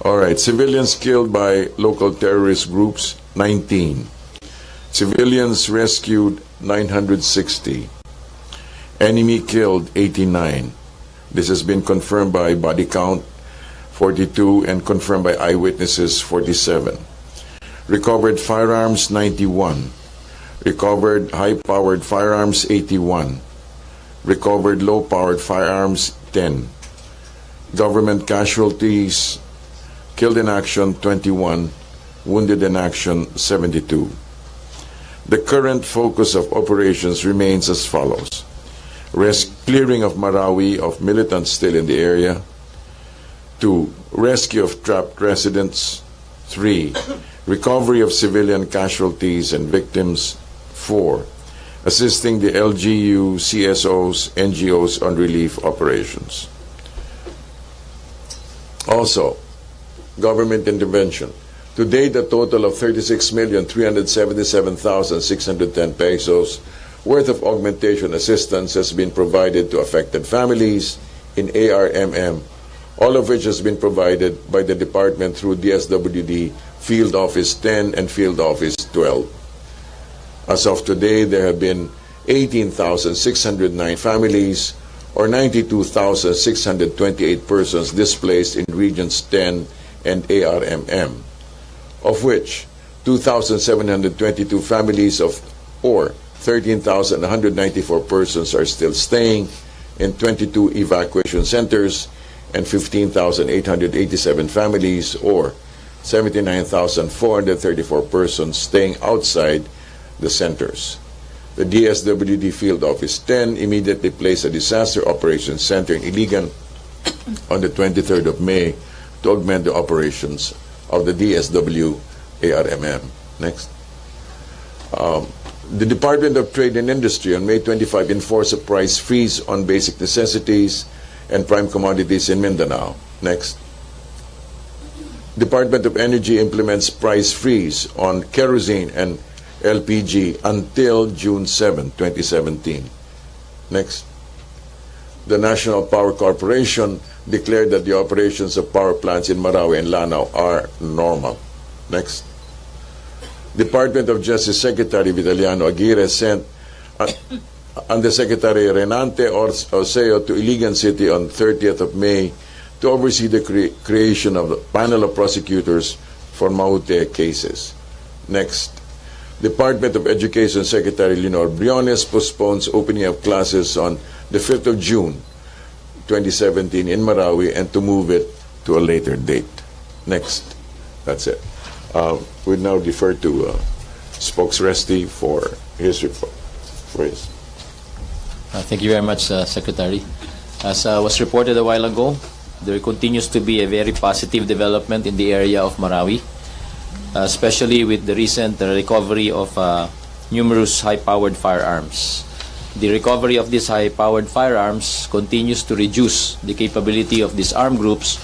All right, civilians killed by local terrorist groups, 19. Civilians rescued, 960. Enemy killed, 89. This has been confirmed by body count, 42, and confirmed by eyewitnesses, 47. Recovered firearms, 91. Recovered high-powered firearms, 81. Recovered low-powered firearms, 10. Government casualties, killed in action, 21. Wounded in action, 72. The current focus of operations remains as follows. Clearing of Marawi of militants still in the area. 2. Rescue of trapped residents. 3. Recovery of civilian casualties and victims. 4. Assisting the LGU, CSOs, NGOs on relief operations. Also, government intervention. To date, a total of 36,377,610 pesos worth of augmentation assistance has been provided to affected families in ARMM, all of which has been provided by the department through DSWD Field Office 10 and Field Office 12. As of today, there have been 18,609 families or 92,628 persons displaced in Regions 10 and ARMM, of which 2,722 families or 13,194 persons are still staying in 22 evacuation centers and 15,887 families or 79,434 persons staying outside the centers. The DSWD Field Office 10 immediately placed a disaster operations center in Iligan on the 23rd of May to augment the operations of the DSW ARMM. Next. The Department of Trade and Industry on May 25 enforced a price freeze on basic necessities and prime commodities in Mindanao. Next. Department of Energy implements price freeze on kerosene and LPG until June 7, 2017. Next. The National Power Corporation declared that the operations of power plants in Marawi and Lanao are normal. Next. Department of Justice Secretary Vitaliano Aguirre sent Undersecretary Renante Oseo to Iligan City on 30th of May to oversee the creation of a panel of prosecutors for Maute cases. Next. Department of Education Secretary Leonor Briones postpones opening of classes on the 5th of June 2017 in Marawi and to move it to a later date. Next. That's it. We now defer to Spokesresti for his report. Thank you very much, Secretary. As was reported a while ago, there continues to be a very positive development in the area of Marawi, especially with the recent recovery of numerous high-powered firearms. The recovery of these high-powered firearms continues to reduce the capability of these armed groups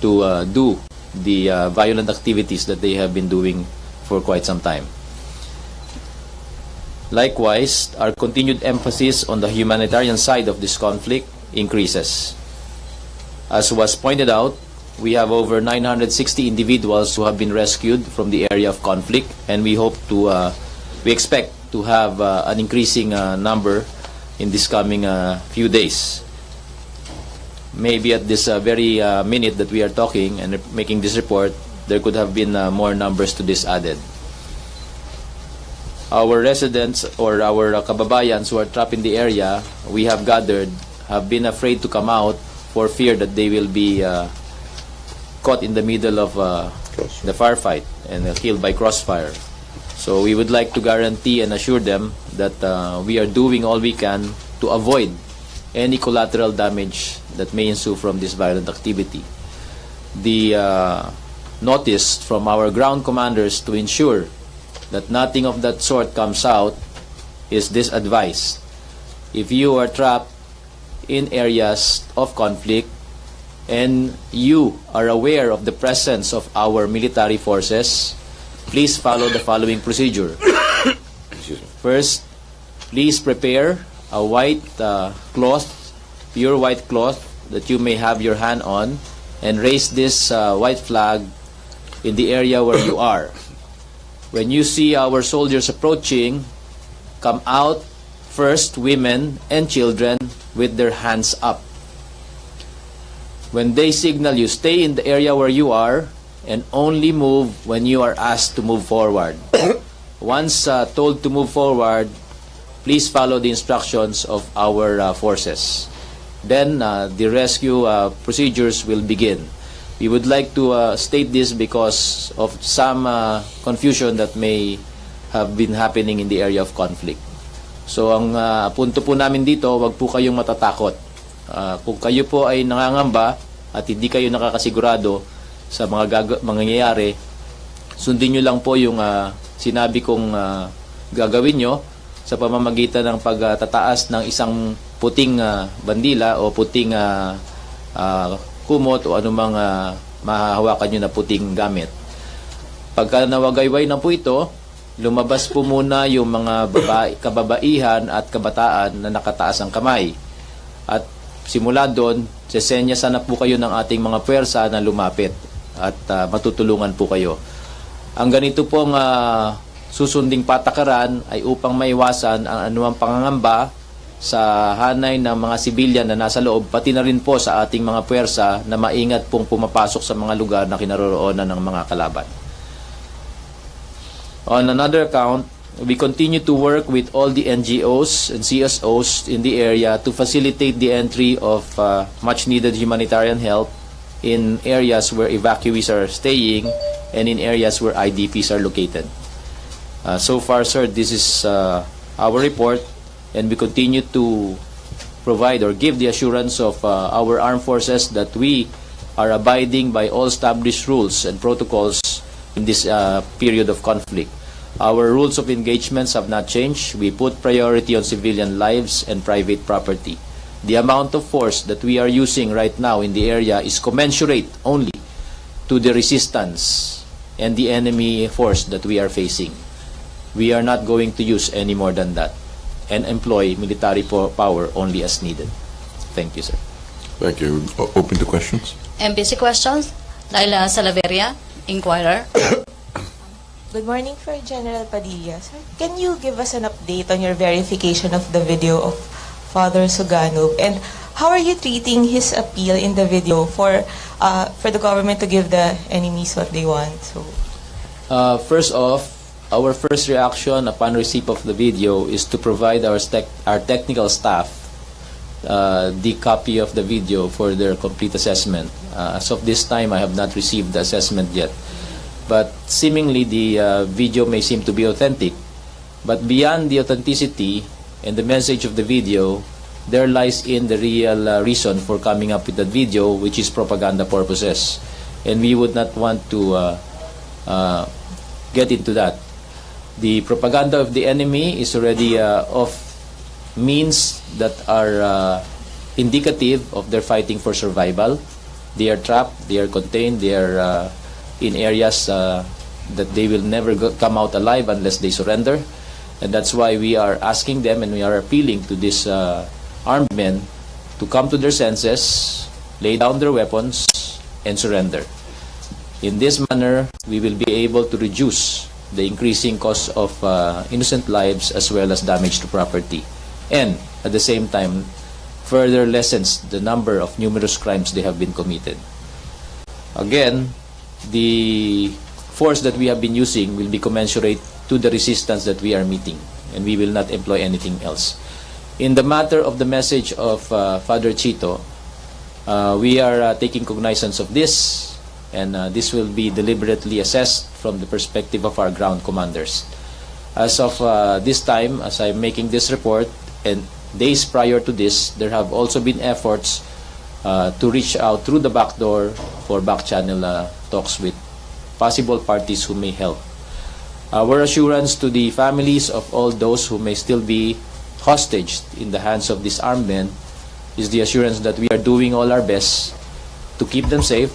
to do the violent activities that they have been doing for quite some time. Likewise, our continued emphasis on the humanitarian side of this conflict increases. As was pointed out, we have over 960 individuals who have been rescued from the area of conflict, and we expect to have an increasing number in this coming few days. Maybe at this very minute that we are talking and making this report, there could have been more numbers to this added. Our residents or our kababayans who are trapped in the area we have gathered have been afraid to come out for fear that they will be caught in the middle of the firefight and killed by crossfire. So we would like to guarantee and assure them that we are doing all we can to avoid any collateral damage that may ensue from this violent activity. The notice from our ground commanders to ensure that nothing of that sort comes out is this advice. If you are trapped in areas of conflict and you are aware of the presence of our military forces, please follow the following procedure. First, please prepare a white cloth, pure white cloth that you may have your hand on, and raise this white flag in the area where you are. When you see our soldiers approaching, come out, first women and children with their hands up. When they signal you, stay in the area where you are and only move when you are asked to move forward. Once told to move forward, please follow the instructions of our forces. Then the rescue procedures will begin. We would like to state this because of some confusion that may have been happening in the area of conflict. So ang punto po namin dito, wag po kayong matatakot. Kung kayo po ay nangangamba at hindi kayo nakakasigurado sa mga mangyayari, sundin nyo lang po yung sinabi kong gagawin nyo sa pamamagitan ng pagtataas ng isang puting bandila o puting kumot o anumang mahahawakan nyo na puting gamit. Pagka nawagayway na po ito, lumabas po muna yung mga kababaihan at kabataan na nakataas ang kamay. At simula doon, sesenyasan na po kayo ng ating mga puwersa na lumapit at matutulungan po kayo. Ang ganito pong susunding patakaran ay upang maiwasan ang anumang pangangamba sa hanay ng mga sibilyan na nasa loob, pati na rin po sa ating mga puwersa na maingat pong pumapasok sa mga lugar na kinaroroonan ng mga kalaban. On another account, we continue to work with all the NGOs and CSOs in the area to facilitate the entry of much-needed humanitarian help in areas where evacuees are staying and in areas where IDPs are located. So far, sir, this is our report, and we continue to provide or give the assurance of our armed forces that we are abiding by all established rules and protocols in this period of conflict. Our rules of engagements have not changed. We put priority on civilian lives and private property. The amount of force that we are using right now in the area is commensurate only to the resistance and the enemy force that we are facing. We are not going to use any more than that and employ military power only as needed. Thank you, sir. Thank you. Open to questions. MPC questions. Laila Salaveria, Inquirer. Good morning for General Padilla. Sir, can you give us an update on your verification of the video of Father Sugano, and how are you treating his appeal in the video for the government to give the enemies what they want? So, first off, our first reaction upon receipt of the video is to provide our technical staff the copy of the video for their complete assessment. As of this time, I have not received the assessment yet. But seemingly the video may seem to be authentic. But beyond the authenticity and the message of the video, there lies in the real reason for coming up with that video, which is propaganda purposes. And we would not want to get into that. The propaganda of the enemy is already of means that are indicative of their fighting for survival. They are trapped, they are contained, they are in areas that they will never come out alive unless they surrender. And that's why we are asking them and we are appealing to these armed men to come to their senses, lay down their weapons, and surrender. In this manner, we will be able to reduce the increasing cost of innocent lives as well as damage to property, and at the same time further lessens the number of numerous crimes they have been committed. Again, the force that we have been using will be commensurate to the resistance that we are meeting, and we will not employ anything else. In the matter of the message of Father Chito, we are taking cognizance of this, and this will be deliberately assessed from the perspective of our ground commanders. As of this time, as I'm making this report, and days prior to this, there have also been efforts to reach out through the back door for back channel talks with possible parties who may help. Our assurance to the families of all those who may still be hostage in the hands of these armed men is the assurance that we are doing all our best to keep them safe,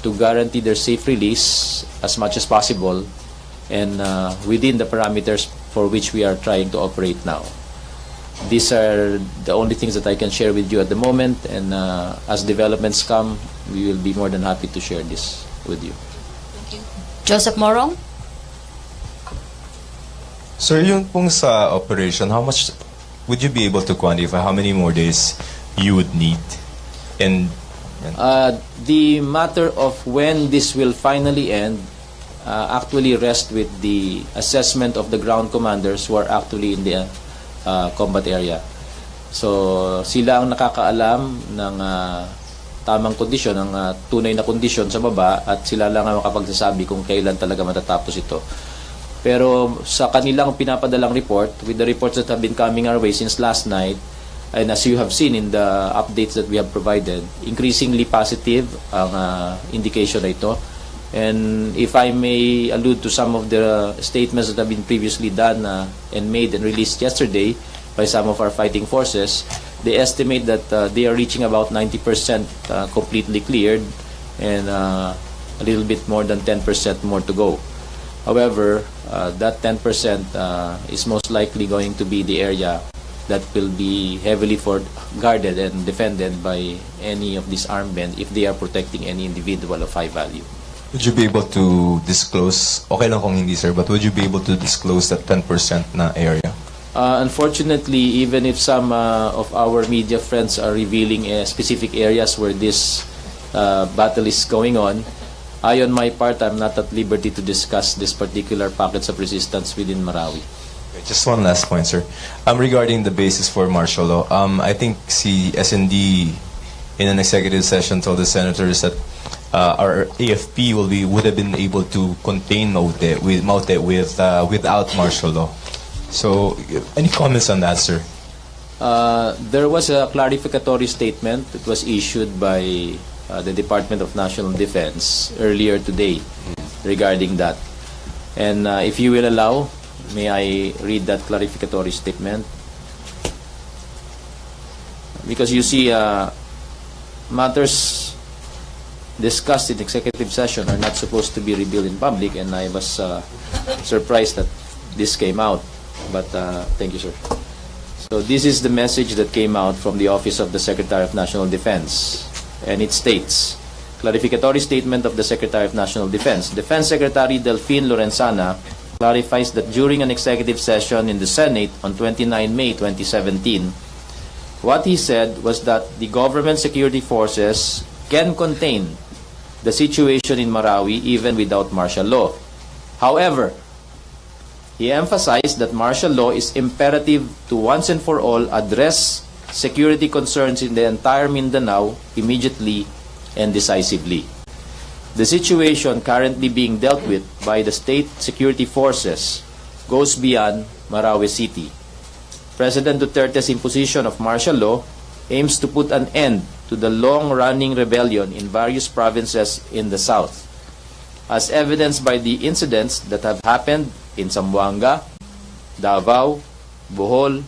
to guarantee their safe release as much as possible, and within the parameters for which we are trying to operate now. These are the only things that I can share with you at the moment, and as developments come, we will be more than happy to share this with you. Joseph Morong? Sir, yun pong sa operation, how much would you be able to quantify how many more days you would need? And The matter of when this will finally end actually rests with the assessment of the ground commanders who are actually in the combat area. So sila ang nakakaalam ng tamang kondisyon, ng tunay na kondisyon sa baba, at sila lang ang makapagsasabi kung kailan talaga matatapos ito. Pero sa kanilang pinapadalang report, with the reports that have been coming our way since last night, and as you have seen in the updates that we have provided, increasingly positive ang indication na ito. And if I may allude to some of the statements that have been previously done and made and released yesterday by some of our fighting forces, they estimate that they are reaching about 90% completely cleared, and a little bit more than 10% more to go. However, that 10% is most likely going to be the area that will be heavily guarded and defended by any of these armed men if they are protecting any individual of high value. would you be able to disclose, okay lang kung hindi sir, but would you be able to disclose that 10% na area? Unfortunately, even if some of our media friends are revealing specific areas where this battle is going on, I on my part, I'm not at liberty to discuss this particular pockets of resistance within Marawi. Just one last point, sir. Regarding the basis for martial law, I think si SND in an executive session told the senators that our AFP would have been able to contain Maute without martial law. So, any comments on that, sir? There was a clarificatory statement that was issued by the Department of National Defense earlier today regarding that. And if you will allow, may I read that clarificatory statement? Because you see, matters discussed in executive session are not supposed to be revealed in public, and I was surprised that this came out. But thank you, sir. So this is the message that came out from the Office of the Secretary of National Defense, and it states, clarificatory statement of the Secretary of National Defense. Defense Secretary Delphine Lorenzana clarifies that during an executive session in the Senate on 29 May 2017, what he said was that the government security forces can contain the situation in Marawi even without martial law. However, he emphasized that martial law is imperative to once and for all address security concerns in the entire Mindanao immediately and decisively. The situation currently being dealt with by the state security forces goes beyond Marawi City. President Duterte's imposition of martial law aims to put an end to the long-running rebellion in various provinces in the south, as evidenced by the incidents that have happened in Zamboanga, Davao, Bohol,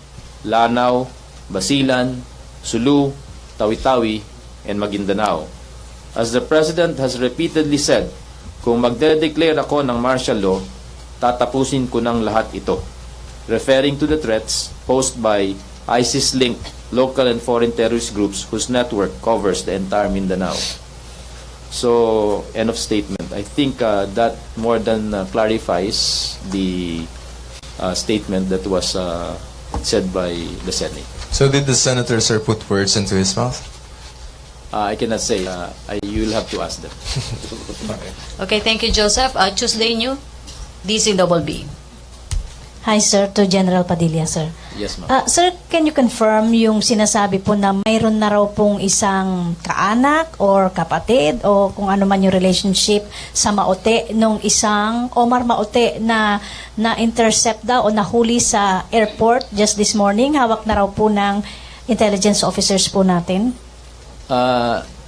Lanao, Basilan, Sulu, Tawi-Tawi, and Maguindanao. As the President has repeatedly said, kung magde-declare ako ng martial law, tatapusin ko ng lahat ito, referring to the threats posed by ISIS-linked local and foreign terrorist groups whose network covers the entire Mindanao. So, end of statement. I think that more than clarifies the statement that was said by the Senate. So did the senator, sir, put words into his mouth? I cannot say. You will have to ask them. Okay, thank you, Joseph. Tuesday New, DCBB. Hi, sir. To General Padilla, sir. Yes, ma'am. Sir, can you confirm yung sinasabi po na mayroon na raw pong isang kaanak or kapatid o kung ano man yung relationship sa Maute nung isang Omar Maute na na-intercept daw o nahuli sa airport just this morning? Hawak na raw po ng intelligence officers po natin.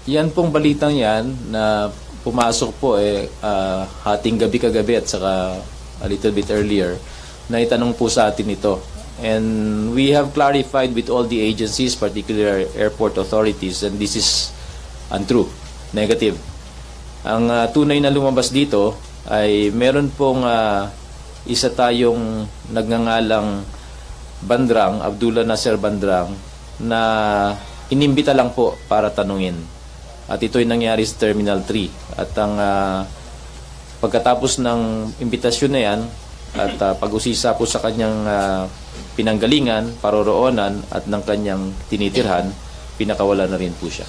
Yan pong balitang yan na pumasok po hating gabi kagabi at saka a little bit earlier na itanong po sa atin ito. And we have clarified with all the agencies, particularly airport authorities, and this is untrue, negative. Ang tunay na lumabas dito ay meron pong isa tayong nagngangalang Bandrang, Abdullah Nasser Bandrang, na inimbita lang po para tanungin. At ito'y nangyari sa Terminal 3. At ang pagkatapos ng imbitasyon na yan at pag-usisa po sa kanyang pinanggalingan, paroroonan at ng kanyang tinitirhan, pinakawala na rin po siya.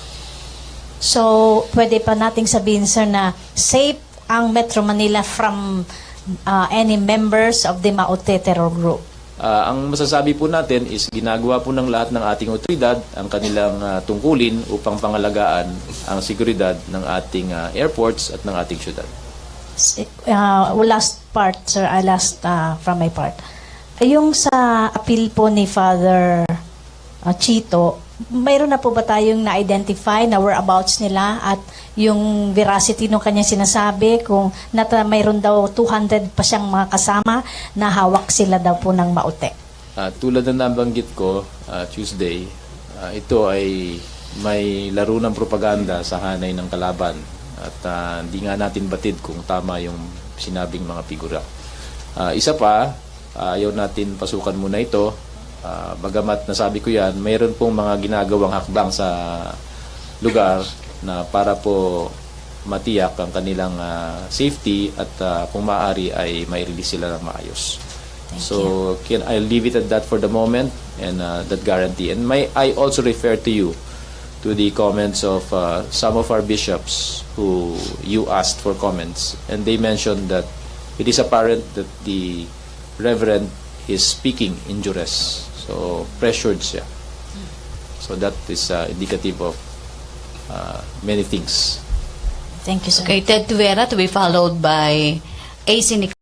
So, pwede pa nating sabihin, sir, na safe ang Metro Manila from any members of the Maute terror group? Ang masasabi po natin is ginagawa po ng lahat ng ating otoridad ang kanilang tungkulin upang pangalagaan ang seguridad ng ating airports at ng ating syudad. Last part, sir, last from my part. Yung sa appeal po ni Father Chito, mayroon na po ba tayong na-identify na whereabouts nila at yung veracity ng kanyang sinasabi kung mayroon daw 200 pa siyang mga kasama na hawak sila daw po ng Maute? Tulad na nabanggit ko Tuesday, ito ay may laro ng propaganda sa hanay ng kalaban at hindi nga natin batid kung tama yung sinabing mga figura. Isa pa, ayaw natin pasukan muna ito. Bagamat nasabi ko yan, mayroon pong mga ginagawang hakbang sa lugar na para po matiyak ang kanilang safety at kung maaari ay mai-release sila ng maayos. So I'll leave it at that for the moment and that guarantee. And I also refer to you to the comments of some of our bishops who you asked for comments, and they mentioned that it is apparent that the Reverend is speaking in duress. So, pressured siya. So, that is indicative of many things. Thank you, sir. Okay, Ted Tuera to be followed by AC